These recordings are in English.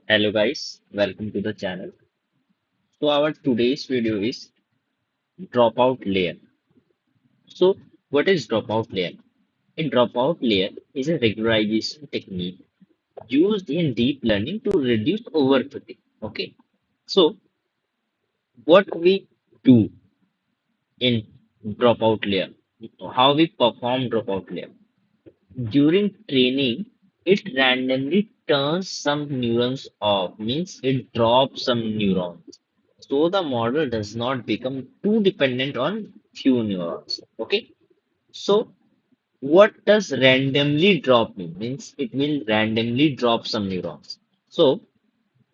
Hello guys, welcome to the channel. So our today's video is dropout layer. So what is dropout layer? A dropout layer is a regularization technique used in deep learning to reduce overfitting. Okay. So what we do in dropout layer, how we perform dropout layer. During training, it randomly turns some neurons off, means it drops some neurons. So the model does not become too dependent on few neurons. Okay. So what does randomly drop mean? Means it will randomly drop some neurons. So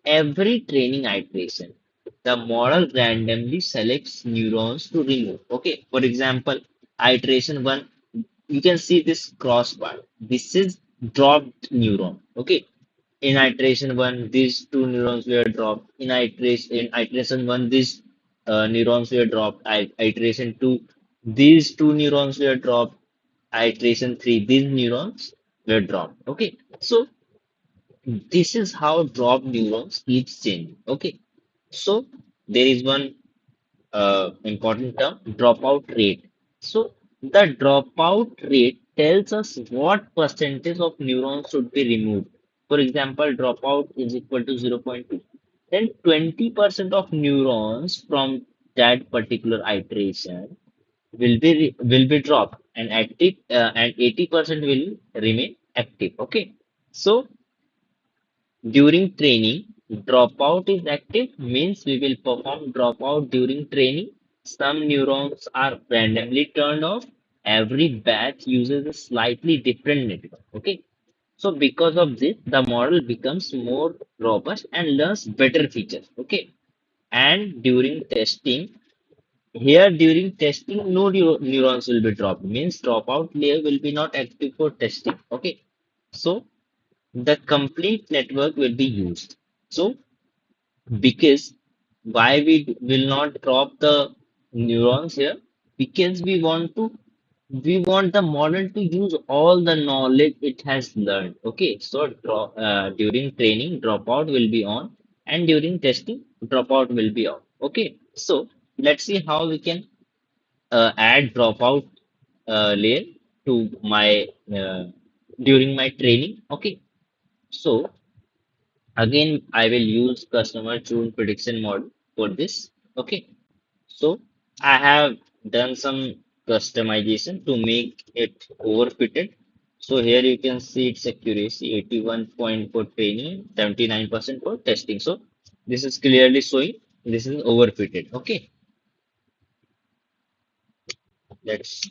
every training iteration, the model randomly selects neurons to remove. Okay. For example, iteration one, you can see this crossbar. This is dropped neuron. Okay. In iteration one, these two neurons were dropped. In iteration one, these neurons were dropped. Iteration two, these two neurons were dropped. Iteration three, these neurons were dropped. Okay. So this is how drop neurons keeps changing. Okay. So there is one important term, dropout rate. So the dropout rate tells us what percentage of neurons should be removed. For example, dropout is equal to 0.2. Then 20% of neurons from that particular iteration will be dropped, and active and 80% will remain active. Okay. So during training, dropout is active, means we will perform dropout during training. Some neurons are randomly turned off. Every batch uses a slightly different network. Okay. So because of this, the model becomes more robust and learns better features. Okay. And during testing, here during testing, no neurons will be dropped. Means dropout layer will be not active for testing. Okay. So the complete network will be used. So because why we will not drop the neurons here? Because we want the model to use all the knowledge it has learned. Okay, so during training, dropout will be on, and during testing, dropout will be off. Okay, so let's see how we can add dropout layer to my during my training. Okay, so again, I will use customer tune prediction model for this. Okay. So I have done some customization to make it overfitted. So here you can see its accuracy 81 point for training, 79% for testing. So this is clearly showing this is overfitted. Okay. Let's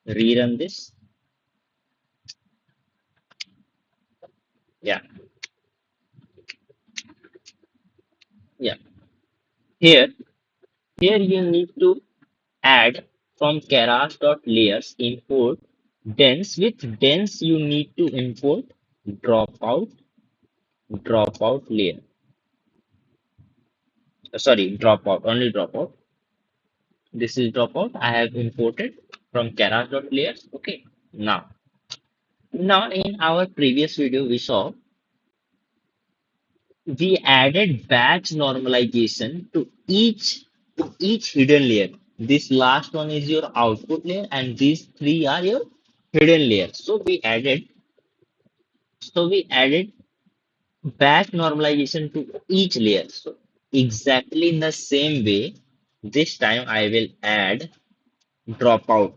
rerun this. Yeah. Yeah. Here, here you need to add from Keras.layers import dense. With dense you need to import dropout layer. Sorry, dropout, only dropout. This is dropout. I have imported from Keras.layers. Okay. Now in our previous video we saw we added batch normalization to each hidden layer. This last one is your output layer, and these three are your hidden layers. So we added batch normalization to each layer. So exactly in the same way, this time I will add dropout.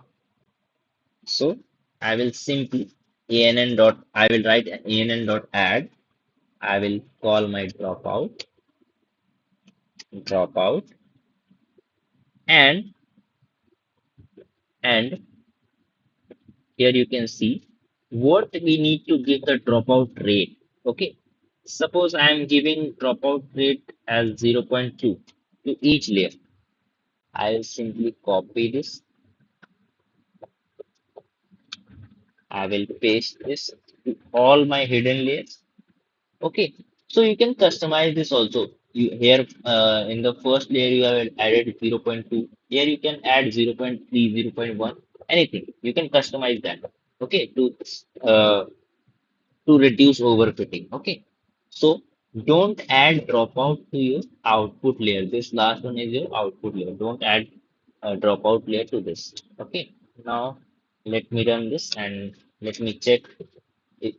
So I will simply I will write ann dot add. I will call my dropout, and and here you can see what we need to give the dropout rate. Okay. Suppose I am giving dropout rate as 0.2 to each layer. I will simply copy this. I will paste this to all my hidden layers. Okay. So you can customize this also. You here in the first layer you have added 0.2. Here you can add 0.3, 0.1, anything. You can customize that. Okay. Uh, to reduce overfitting. Okay. So Don't add dropout to your output layer. This last one is your output layer. Don't add a dropout layer to this. Okay. Now let me run this and let me check if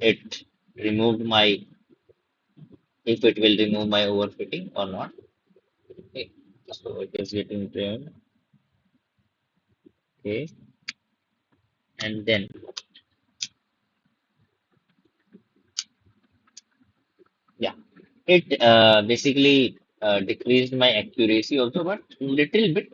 it removed my if it will remove my overfitting or not. Okay. So it is getting trained. Okay. And then yeah, it basically decreased my accuracy also, but little bit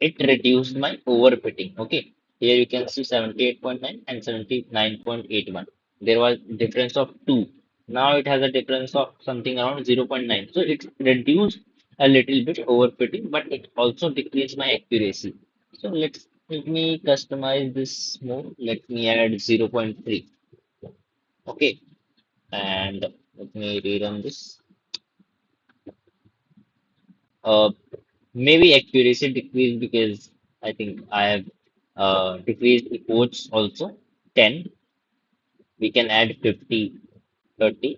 it reduced my overfitting. Okay, here you can see 78.9 and 79.81. There was difference of 2. Now it has a difference of something around 0.9. So it reduced a little bit overfitting, but it also decreased my accuracy. So let me customize this more. Let me add 0.3. Okay, and let me rerun this. Uh, Maybe accuracy decreased because I think I have decreased the quotes also. 10. We can add 50, 30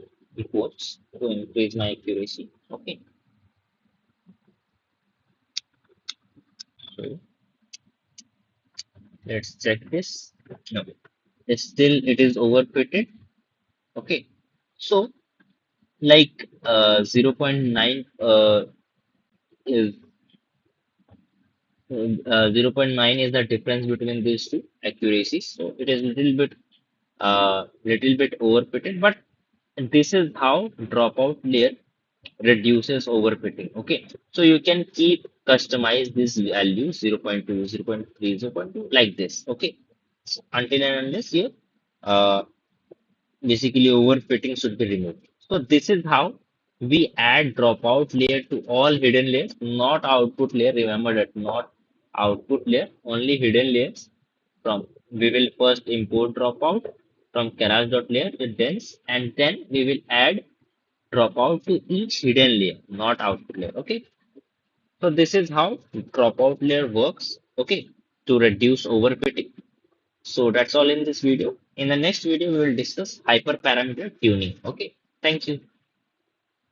quotes to increase my accuracy. Okay. So let's check this. No, it is overfitted. Okay. So like 0.9 is 0.9 is the difference between these two accuracies. So it is little bit overfitted, but this is how dropout layer reduces overfitting. Okay, so you can keep customize this value 0.2, 0.3, 0.2 like this. Okay, so until and unless you uh, basically overfitting should be removed. So this is how we add dropout layer to all hidden layers, not output layer. Remember that, not output layer, only hidden layers. From we will first import dropout from Keras.layer with dense, and then we will add dropout to each hidden layer, not output layer. Okay. So this is how dropout layer works. Okay. To reduce overfitting. So that's all in this video. In the next video, we will discuss hyperparameter tuning. Okay. Thank you.